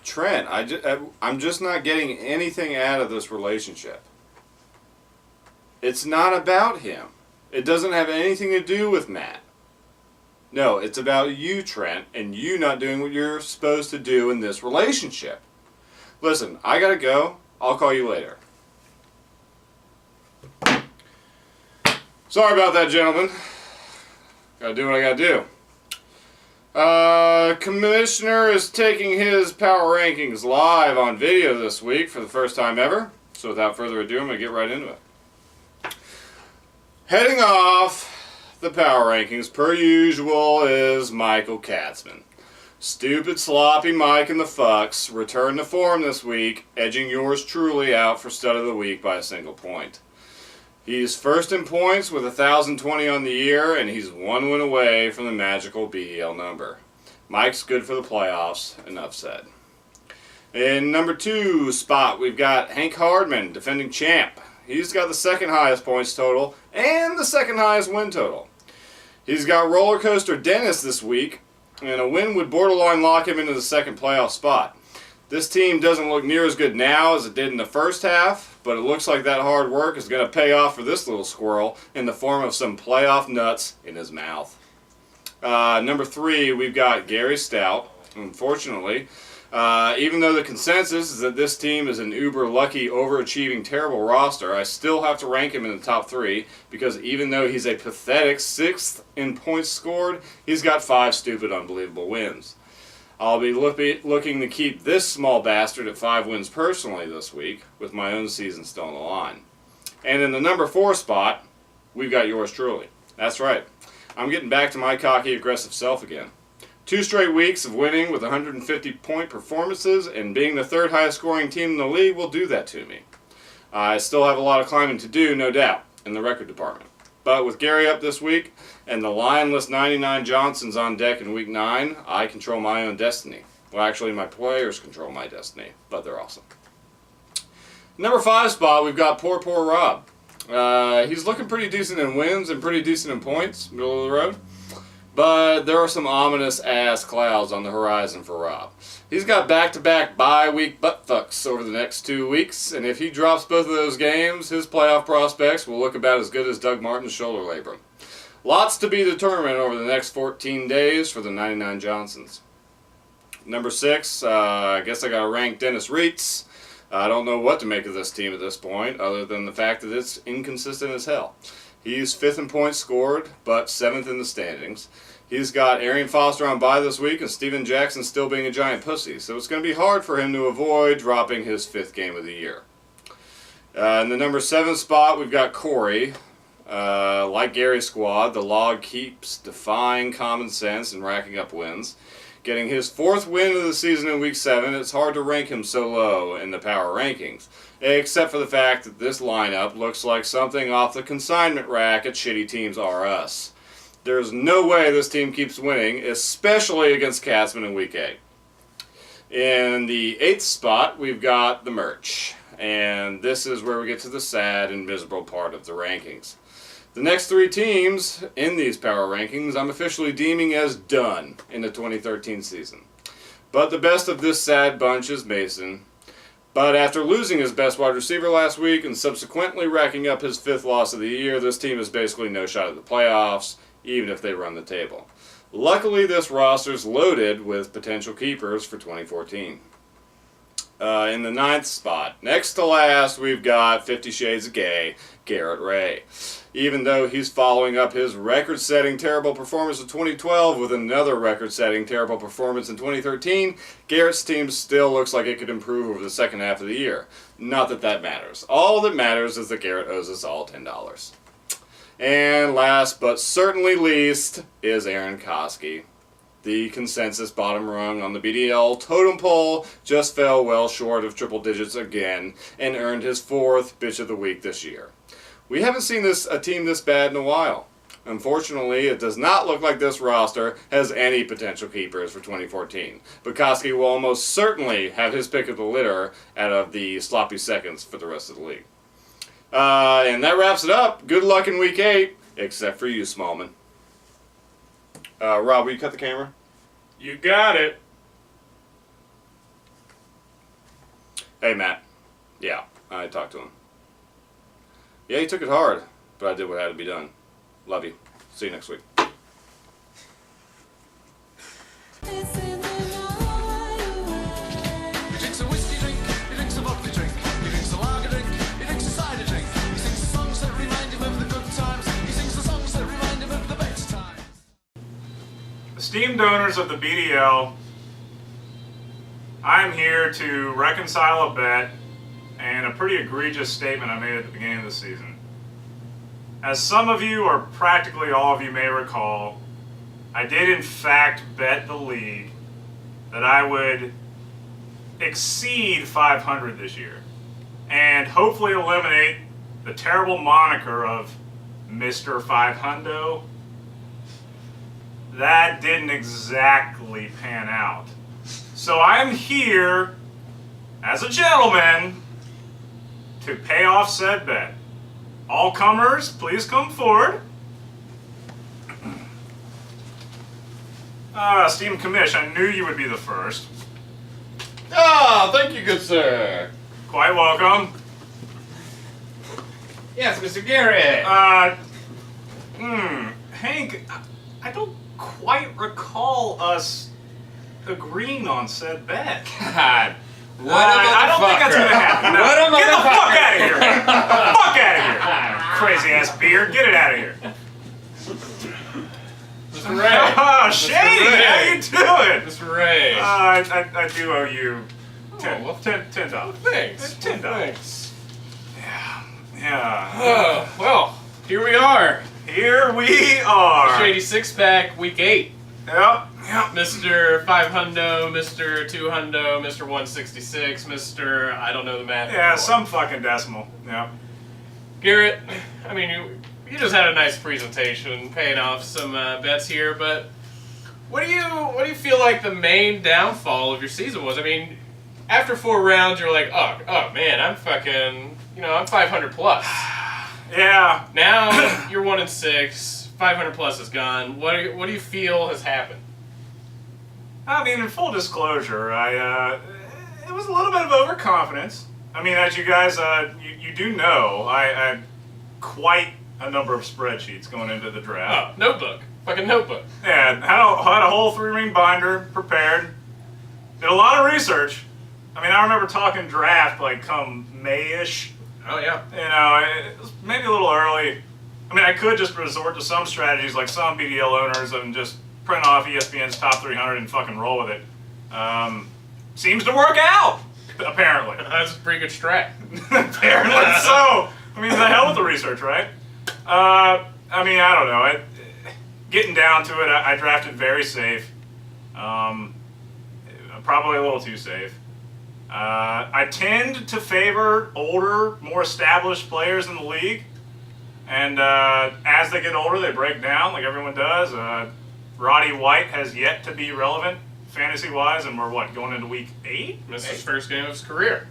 Trent, I'm just not getting anything out of this relationship. It's not about him. It doesn't have anything to do with Matt. No, it's about you, Trent, and you not doing what you're supposed to do in this relationship. Listen, I gotta go. I'll call you later. Sorry about that, gentlemen. Gotta do what I gotta do. Commissioner is taking his power rankings live on video this week for the first time ever. So without further ado, I'm gonna get right into it. Heading off the power rankings, per usual, is Michael Katzman. Stupid, sloppy Mike and the Fucks returned to form this week, edging yours truly out for stud of the week by a single point. He's first in points with 1,020 on the year, and he's one win away from the magical BEL number. Mike's good for the playoffs, enough said. In number 2 spot, we've got Hank Hardman, defending champ. He's got the second highest points total and the second highest win total. He's got roller coaster Dennis this week, and a win would borderline lock him into the second playoff spot. This team doesn't look near as good now as it did in the first half, but it looks like that hard work is going to pay off for this little squirrel in the form of some playoff nuts in his mouth. Number 3, we've got Gary Stout. Unfortunately, even though the consensus is that this team is an uber-lucky, overachieving, terrible roster, I still have to rank him in the top 3 because even though he's a pathetic 6th in points scored, he's got 5 stupid, unbelievable wins. I'll be looking to keep this small bastard at 5 wins personally this week, with my own season still on the line. And in the number 4 spot, we've got yours truly. That's right. I'm getting back to my cocky, aggressive self again. 2 straight weeks of winning with 150-point performances and being the 3rd highest scoring team in the league will do that to me. I still have a lot of climbing to do, no doubt, in the record department. But with Gary up this week and the lionless 99 Johnsons on deck in week 9, I control my own destiny. Well, actually, my players control my destiny, but they're awesome. Number 5 spot, we've got poor Rob. He's looking pretty decent in wins and pretty decent in points, middle of the road. But there are some ominous ass clouds on the horizon for Rob. He's got back-to-back bye-week butt-fucks over the next 2 weeks, and if he drops both of those games, his playoff prospects will look about as good as Doug Martin's shoulder labrum. Lots to be determined over the next 14 days for the 99 Johnsons. Number 6, I guess I gotta rank Dennis Reitz. I don't know what to make of this team at this point, other than the fact that it's inconsistent as hell. He's 5th in points scored, but 7th in the standings. He's got Arian Foster on bye this week and Steven Jackson still being a giant pussy, so it's going to be hard for him to avoid dropping his 5th game of the year. In the number 7 spot, we've got Corey. Like Gary's squad, the log keeps defying common sense and racking up wins. Getting his 4th win of the season in week 7, it's hard to rank him so low in the power rankings, except for the fact that this lineup looks like something off the consignment rack at Shitty Teams R Us. There's no way this team keeps winning, especially against Katzman in week 8. In the 8th spot, we've got the merch, and this is where we get to the sad and miserable part of the rankings. The next 3 teams in these power rankings I'm officially deeming as done in the 2013 season. But the best of this sad bunch is Mason. But after losing his best wide receiver last week and subsequently racking up his 5th loss of the year, this team is basically no shot at the playoffs, even if they run the table. Luckily, this roster's loaded with potential keepers for 2014. In the 9th spot, next to last, we've got 50 Shades of Gay, Garrett Ray. Even though he's following up his record-setting terrible performance of 2012 with another record-setting terrible performance in 2013, Garrett's team still looks like it could improve over the second half of the year. Not that that matters. All that matters is that Garrett owes us all $10. And last but certainly least is Aaron Koski. The consensus bottom rung on the BDL totem pole just fell well short of triple digits again and earned his 4th Bitch of the Week this year. We haven't seen a team this bad in a while. Unfortunately, it does not look like this roster has any potential keepers for 2014. But Koski will almost certainly have his pick of the litter out of the sloppy seconds for the rest of the league. And that wraps it up. Good luck in week 8, except for you, Smallman. Rob, will you cut the camera? You got it. Hey, Matt. Yeah, I talked to him. Yeah, he took it hard, but I did what had to be done. Love you. See you next week. Esteemed owners of the BDL, I'm here to reconcile a bet and a pretty egregious statement I made at the beginning of the season. As some of you, or practically all of you, may recall, I did in fact bet the league that I would exceed 500 this year and hopefully eliminate the terrible moniker of Mr. 500. That didn't exactly pan out. So I'm here, as a gentleman, to pay off said bet. All comers, please come forward. Esteemed Commish, I knew you would be the first. Ah, thank you, good sir. Quite welcome. Yes, Mr. Garrett. Hank, I don't quite recall us agreeing on said bet. God. What I don't think that's gonna happen. No. What a Get the fuck motherfucker. out of here! Fuck out of here! Crazy ass beard, get it out of here! Mr. Ray. Oh, Shady, how you doing? Mr. Ray. I do owe you $10. Thanks. $10. Thanks. Yeah. Oh, well, here we are. Here we are. Shady Six Pack, Week 8. Yep. Mr. 500, Mr. 200, Mr. 166, Mr. I don't know the math. Yeah, anymore. some fucking decimal. Yep. Garrett, I mean, you just had a nice presentation, paying off some bets here, but what do you feel like the main downfall of your season was? I mean, after 4 rounds, you're like, oh man, I'm fucking, I'm 500 plus. Yeah. Now you're 1-6, 500 plus is gone. What do you feel has happened? I mean, in full disclosure, it was a little bit of overconfidence. I mean, as you guys, you do know, I had quite a number of spreadsheets going into the draft. Oh, notebook. Fucking notebook. Yeah, had a whole 3-ring binder prepared. Did a lot of research. I mean, I remember talking draft like come May-ish. Oh, yeah. It was maybe a little early. I mean, I could just resort to some strategies like some BDL owners and just print off ESPN's top 300 and fucking roll with it. Seems to work out, apparently. That's a pretty good strat. Apparently so. I mean, the hell with the research, right? I mean, I don't know. Getting down to it, I drafted very safe. Probably a little too safe. I tend to favor older, more established players in the league. And as they get older, they break down like everyone does. Roddy White has yet to be relevant fantasy-wise, and we're, going into week 8? Missed his first game of his career.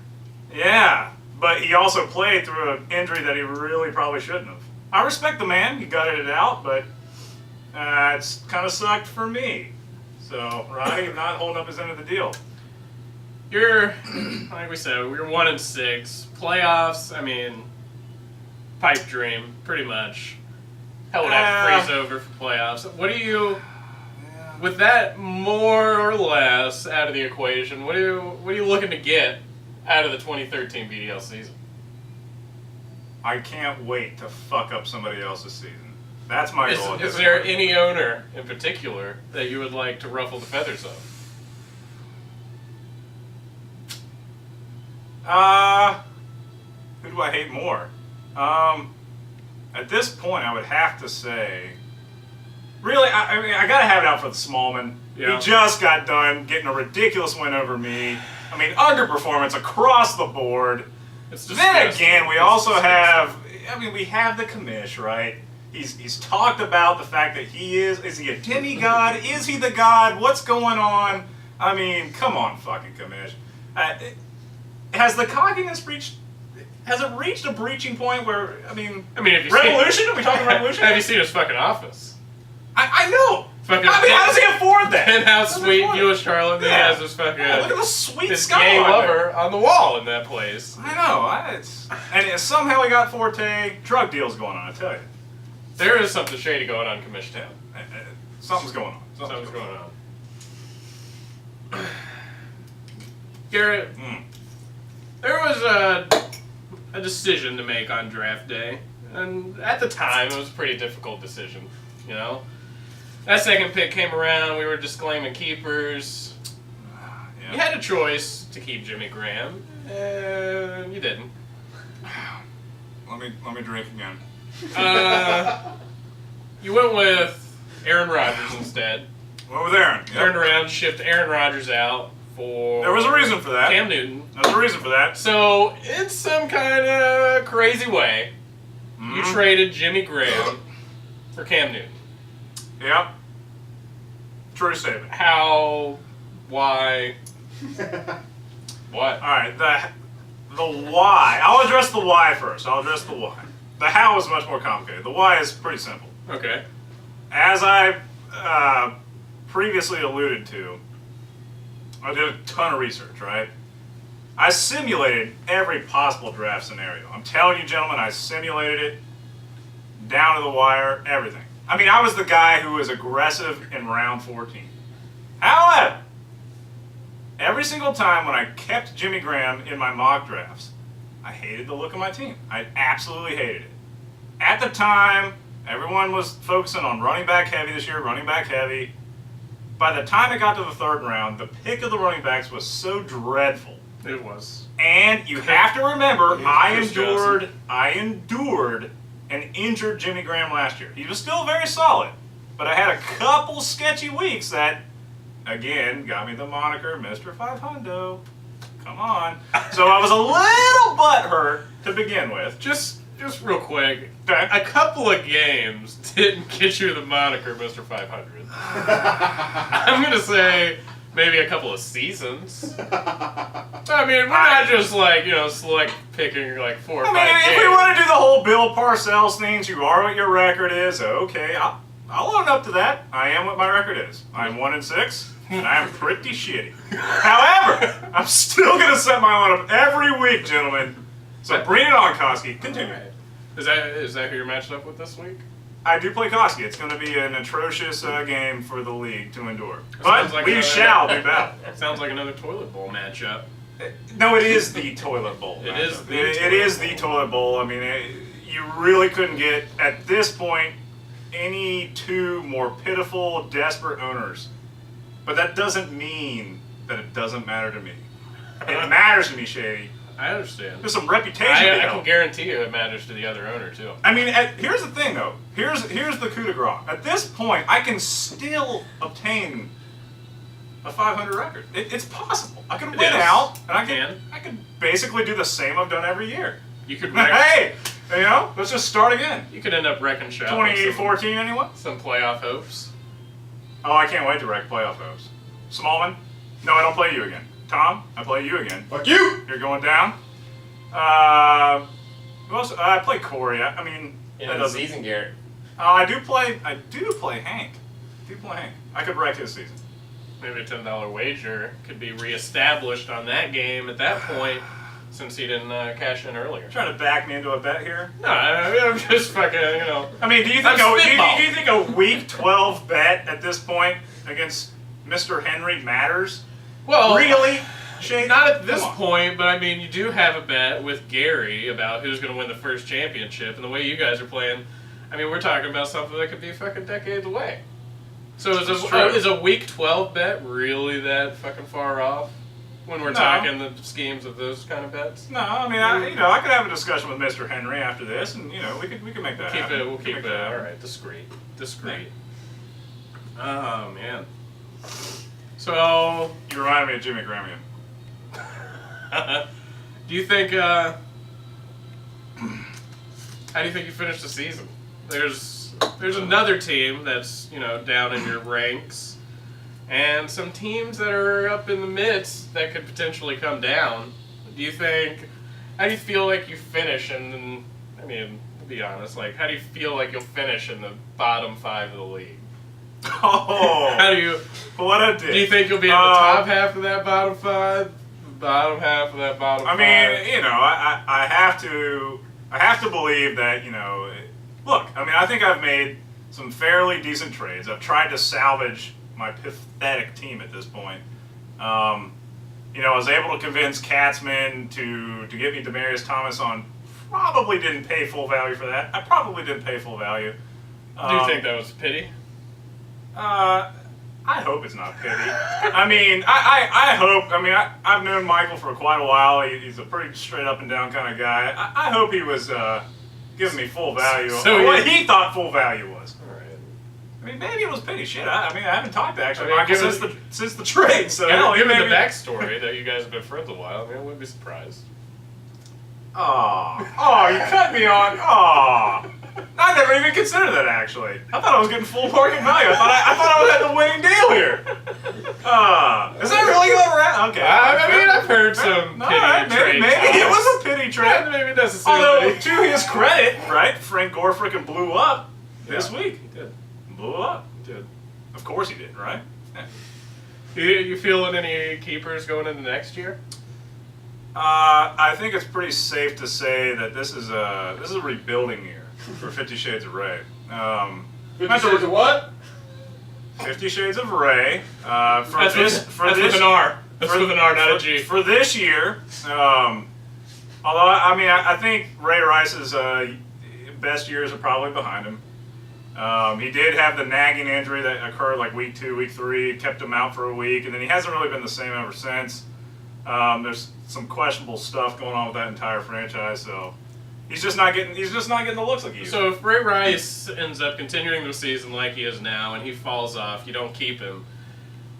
Yeah, but he also played through an injury that he really probably shouldn't have. I respect the man, he gutted it out, but it's kind of sucked for me. So, Roddy, not holding up his end of the deal. You're, like we said, we were 1-6. Playoffs, I mean, pipe dream, pretty much. Hell would have to freeze over for playoffs. What do you, with that more or less out of the equation, what are you looking to get out of the 2013 BDL season? I can't wait to fuck up somebody else's season. That's my goal. Is there any owner in particular that you would like to ruffle the feathers of? Who do I hate more? At this point, I would have to say, really, I mean, I gotta have it out for the Smallman. Yeah. He just got done getting a ridiculous win over me. I mean, underperformance across the board. It's Then again, we also have, we have the commish, right? He's talked about the fact that is he a demigod? Is he the god? What's going on? I mean, come on, fucking commish. Has the cockiness reached a breaching point where, have you revolution? Are we talking revolution? Have you seen his fucking office? I know. Fucking I mean, how does he afford that? penthouse How does he suite, afford view it? of Charlotte, and he Yeah. has this fucking Yeah, look at the sweet this skyline gay there. lover on the wall in that place. I know. And somehow he got Forte drug deals going on, I tell you. There is something shady going on in Commission Town. Something's going on. Something's going on. Garrett, there was a decision to make on draft day, and at the time it was a pretty difficult decision. You know, that second pick came around. We were disclaiming keepers. Yeah. You had a choice to keep Jimmy Graham, and you didn't. Let me drink again. You went with Aaron Rodgers instead. What with Aaron? Yep. Turned around, shipped Aaron Rodgers out for. There was a reason for that. Cam Newton. There's a reason for that. So, in some kind of crazy way, you traded Jimmy Graham for Cam Newton. Yep. True statement. How? Why? What? All right. The why. I'll address the why first. The how is much more complicated. The why is pretty simple. Okay. As I previously alluded to, I did a ton of research, right? I simulated every possible draft scenario. I'm telling you, gentlemen, I simulated it down to the wire, everything. I mean, I was the guy who was aggressive in round 14. However, every single time when I kept Jimmy Graham in my mock drafts, I hated the look of my team. I absolutely hated it. At the time, everyone was focusing on running back heavy this year, running back heavy. By the time it got to the third round, the pick of the running backs was so dreadful. It was. And you have to remember, Chris I endured an injured Jimmy Graham last year. He was still very solid, but I had a couple sketchy weeks that, again, got me the moniker Mr. 500. Come on. So I was a little butthurt to begin with. Just real quick. Okay. A couple of games didn't get you the moniker Mr. 500. I'm gonna say maybe a couple of seasons. I mean, we're not just like, select picking like 4 or 5 games. If we want to do the whole Bill Parcells things, you are what your record is. Okay, I'll own up to that. I am what my record is. I'm 1-6, and I am pretty shitty. However, I'm still gonna set my lineup every week, gentlemen. So bring it on, Koski. Continue. Right. Is that who you're matched up with this week? I do play Koski. It's going to be an atrocious game for the league to endure. Sounds But like we another- shall do battle. Sounds like another toilet bowl matchup. No, it is the toilet bowl. It matchup. is the It toilet is bowl. the toilet bowl. I mean, you really couldn't get, at this point, any two more pitiful, desperate owners. But that doesn't mean that it doesn't matter to me. It matters to me, Shady. I understand. There's some reputation I to can help. guarantee you it matters to the other owner too. I mean, here's the thing, though. Here's the coup de grace. At this point, I can still obtain a 500 record. It's possible. I can It win is. out, and You I can basically do the same I've done every year. You could Hey, let's just start again. You could end up wrecking shop. on 2014, anyone? some playoff hopes. Oh, I can't wait to wreck playoff hopes. Smallman? No, I don't play you again. Tom? I play you again. Fuck you! You're going down. Who else? I play Corey. I mean, In that the doesn't- season, Garrett. I do play Hank. I could wreck his season. Maybe a $10 wager could be reestablished on that game at that point, since he didn't cash in earlier. Trying to back me into a bet here. No, I'm just fucking, I mean, do you think I'm do spitballing. you think a week 12 bet at this point against Mr. Henry matters? Well, Really? Shane? not at this Come on. point, but I mean, you do have a bet with Gary about who's going to win the first championship, and the way you guys are playing, I mean, we're talking about something that could be fucking decades away. So That's true. is a week 12 bet really that fucking far off when we're No. talking the schemes of those kind of bets? No, I mean, I could have a discussion with Mr. Henry after this, and we could make that happen. We'll We keep can it, make that all happen. right, discreet. Oh, man. So, You remind me of Jimmy Graham again. do you think, how do you think you finish the season? There's another team that's, down in your ranks, and some teams that are up in the midst that could potentially come down. How do you feel like you finish to be honest, like, how do you feel like you'll finish in the bottom 5 of the league? Oh, How do you? what a dick. Do you think you'll be in the top half of that bottom 5? Bottom half of that bottom 5? I mean, you know, I have to believe that, you know, look, I mean, I think I've made some fairly decent trades. I've tried to salvage my pathetic team at this point. You know, I was able to convince Katzman to get me Demaryius Thomas on. Probably didn't pay full value for that. I probably didn't pay full value. Do you think that was pity? I hope it's not pity. I mean, I hope. I mean, I've known Michael for quite a while. He's a pretty straight up and down kind of guy. I hope he was giving me full value. So what he thought full value was. All right. I mean, maybe it was pity. Shit. I mean, I haven't talked to actually I mean, Michael since the trade. So Given maybe the backstory that you guys have been friends a while, I mean, I wouldn't be surprised. Oh, you cut me on. Oh. I never even considered that, actually. I thought I was getting full market value. I thought I was at the winning deal here. Is that really going around? Okay. I mean, I've heard some pity trade maybe it talks. was a pity trade. Yeah, maybe necessarily. Although, to his credit, right, Frank Gore freaking blew up this week. He did. Blew up. He did. Of course he did, right? You feeling any keepers going into next year? I think it's pretty safe to say that this is a rebuilding year for 50 Shades of Ray. 50 Shades of what? 50 Shades of Ray. That's with an R. That's with an R, not a G. For this year, although I mean I think Ray Rice's best years are probably behind him. He did have the nagging injury that occurred like week 2, week 3, kept him out for a week, and then he hasn't really been the same ever since. There's some questionable stuff going on with that entire franchise, so he's just not getting the looks like he used. So if Ray Rice ends up continuing the season like he is now, and he falls off, you don't keep him.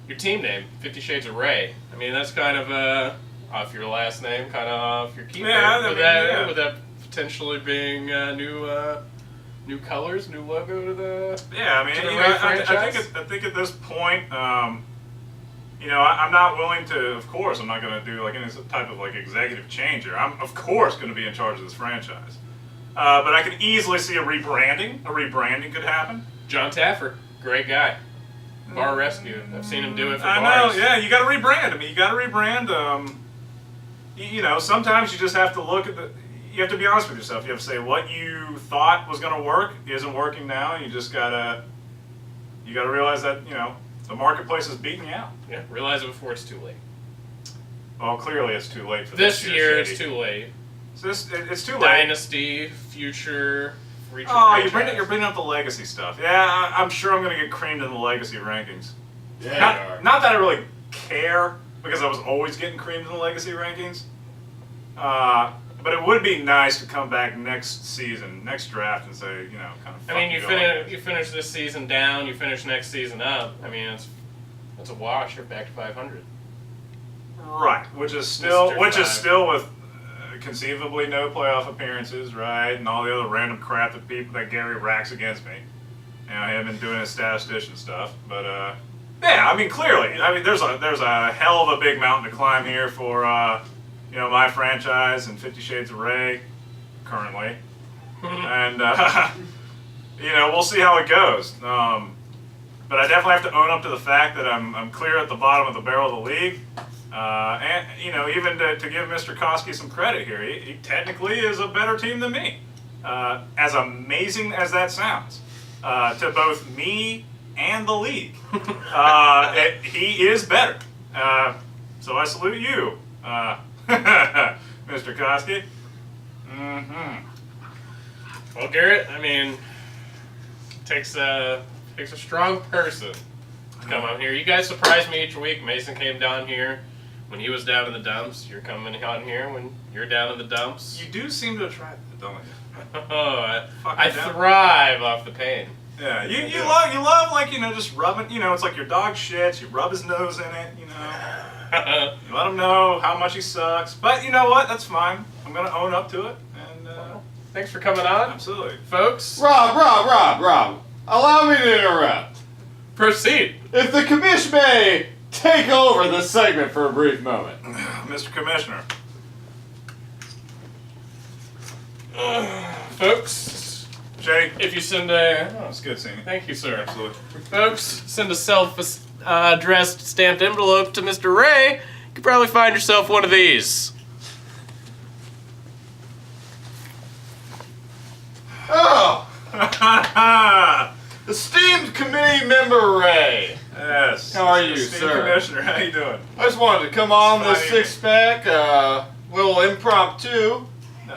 Your team name, 50 Shades of Ray. I mean, that's kind of off your last name, kind of off your keeper. Yeah, With that potentially being new colors, new logo to the Yeah, I mean, to the you Ray know, franchise? I think at this point, you know, I'm not willing to. Of course, I'm not going to do like any type of like executive change here. I'm of course going to be in charge of this franchise, but I could easily see a rebranding. A rebranding could happen. John Taffer, great guy. Bar rescue. I've seen him do it for I bars. know. Yeah, you got to rebrand. I mean, you got to rebrand. You know, sometimes you just have to look at the. You have to be honest with yourself. You have to say what you thought was going to work isn't working now. You just gotta. You got to realize that the marketplace is beating you out. Yeah, realize it before it's too late. Well, clearly it's too late for This year, Shady. it's too late. So it's too late. Dynasty, future, future. Oh, franchise. you're bringing up the legacy stuff. Yeah, I'm sure I'm going to get creamed in the legacy rankings. Yeah, Not that I really care, because I was always getting creamed in the legacy rankings. But it would be nice to come back next season, next draft, and say, kind of. I mean, you finish this season down, you finish next season up. I mean, it's a wash. You're back to 500. Right, which is still Mr. with conceivably no playoff appearances, right, and all the other random crap that Gary racks against me. Him and doing his statistician stuff, but yeah, I mean, clearly, there's a hell of a big mountain to climb here for my franchise and 50 Shades of Ray currently, and we'll see how it goes. But I definitely have to own up to the fact that I'm clear at the bottom of the barrel of the league. And even to give Mr. Koski some credit here, he technically is a better team than me. As amazing as that sounds, to both me and the league, he is better. So I salute you, Mr. Koski. Mm-hmm. Well, Garrett, I mean, takes a strong person to come out here. You guys surprise me each week. Mason came down here when he was down in the dumps. You're coming on here when you're down in the dumps. You do seem to attract it, don't you? Oh, I thrive off the pain. Yeah, you love like just rubbing. It's like your dog shits. You rub his nose in it. You let him know how much he sucks. But you know what? That's fine. I'm gonna own up to it. And thanks for coming on, absolutely, folks. Rob. Allow me to interrupt. Proceed. If the commission may take over the segment for a brief moment. Mr. Commissioner. Folks, Jay, If you send a... it's good seeing you. Thank you, sir. Absolutely. Folks, send a self-addressed stamped envelope to Mr. Ray. You could probably find yourself one of these. Oh! Esteemed committee member Ray. Yes. How are you, Esteemed sir? Commissioner, how you doing? I just wanted to come on Fine. this six-pack, little impromptu.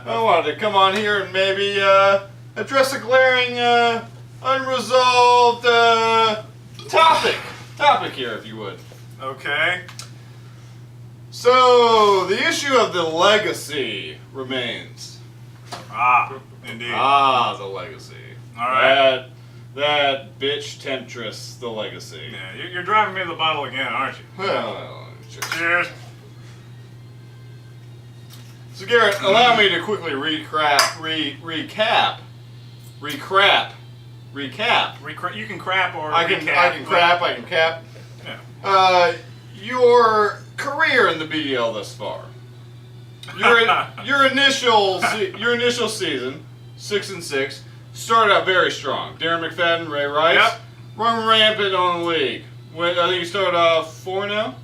I wanted to come on here and maybe address a glaring, unresolved topic here, if you would. Okay. So, the issue of the legacy remains. Ah, indeed. Ah, the legacy. All right. That bitch temptress, the legacy. Yeah, you're driving me to the bottle again, aren't you? Well, sure. Cheers. So Garrett, allow me to quickly recap. You can crap or I can recap. crap. I can cap. Yeah. Your career in the BDL thus far. Your initial season, 6-6, started out very strong. Darren McFadden, Ray Rice, Yep. run rampant on the league. I think you started off 4 now,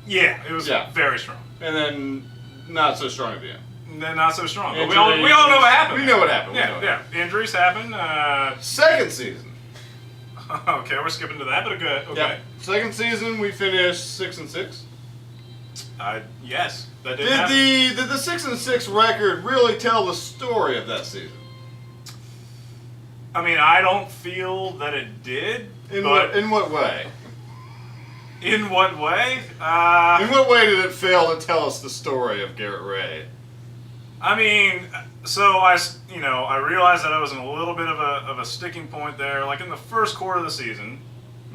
Yeah, it was Yeah. very strong. and then not so strong at the end. Then not so strong. But we Injuries. all know what happened. We know what happened. Yeah. Injuries happen. Second season. Okay, we're skipping to that, but good. Okay. Yeah. Second season, we finished 6-6. Yes, that did happen. Did the 6-6 record really tell the story of that season? I mean, I don't feel that it did. In but what way? In what way? In what way did it fail to tell us the story of Garrett Ray? I mean, so I realized that I was in a little bit of a sticking point there. Like in the first quarter of the season,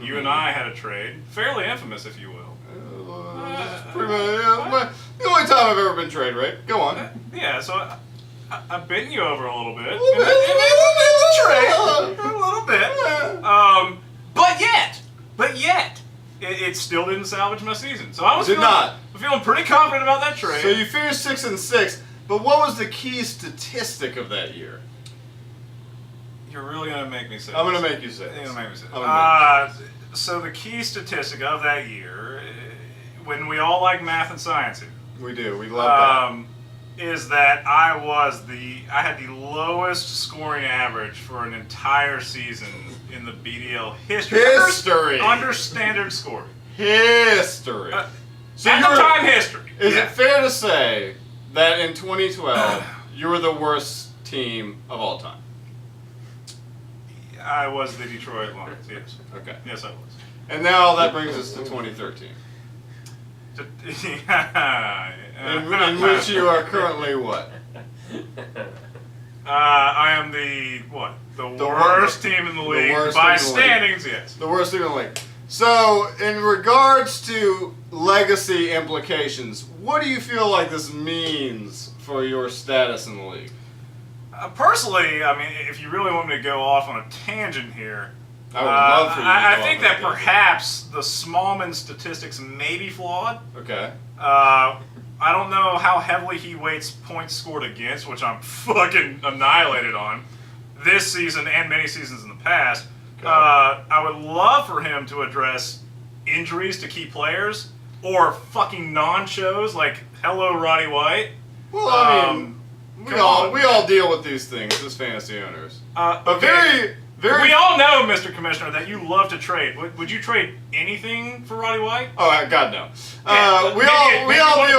you and I had a trade, fairly infamous, if you will. Pretty much, the only time I've ever been trade rate. Go on. Yeah, so I've beaten you over a little bit. A little bit. A little bit. But yet, it still didn't salvage my season. So I was feeling pretty confident about that trade. So you finished 6-6, but what was the key statistic of that year? You're really gonna make me say. I'm gonna make you say. You're gonna make me say. I'm So the key statistic of that year, when we all like math and science here, We do. We love is that I had the lowest scoring average for an entire season in the BDL history. History. Under standard scoring. that. History. So At the time, history. Is Yeah. it fair to say that in 2012 you were the worst team of all time? I was the Detroit Lions, yes. Okay. Yes, I was. And now that brings us to 2013, in which you are currently what? I am the worst team in the league worst by in the league. standings. Yes. The worst team in the league. So, in regards to legacy implications, what do you feel like this means for your status in the league? Personally, I mean, if you really want me to go off on a tangent here, I would love for you to I go think off that on a tangent. perhaps the Smallman statistics may be flawed. Okay. I don't know how heavily he weights points scored against, which I'm fucking annihilated on this season and many seasons in the past. Okay. I would love for him to address injuries to key players or fucking non-shows like Hello Roddy White. Well, I mean, we come all on. deal with these things as fantasy owners. But Okay. very. We all know, Mr. Commissioner, that you love to trade. Would you trade anything for Roddy White? Oh God, no. Yeah, We maybe all one-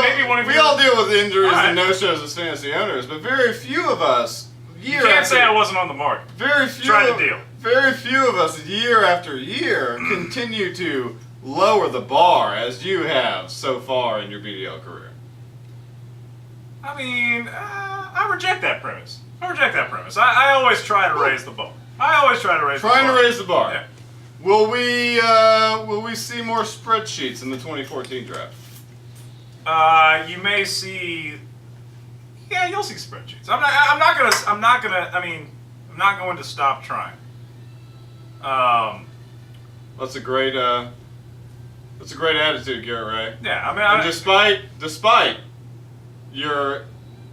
deal with injuries All right. and no shows as fantasy owners, but very few of us You can't say I wasn't on the mark. Very few. Try to deal. Very few of us, year after year, continue to lower the bar as you have so far in your BDL career. I mean, I reject that premise. I always try to raise the bar. Trying to raise the bar. Yeah. Will we see more spreadsheets in the 2014 draft? You may see. Yeah, you'll see spreadsheets. I'm not going to stop trying. That's a great attitude, Garrett Ray. Yeah, And despite your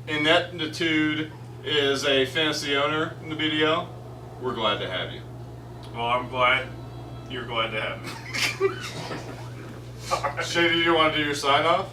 ineptitude is a fantasy owner in the BDL, we're glad to have you. Well, I'm glad you're glad to have me. Shady, do you want to do your sign off?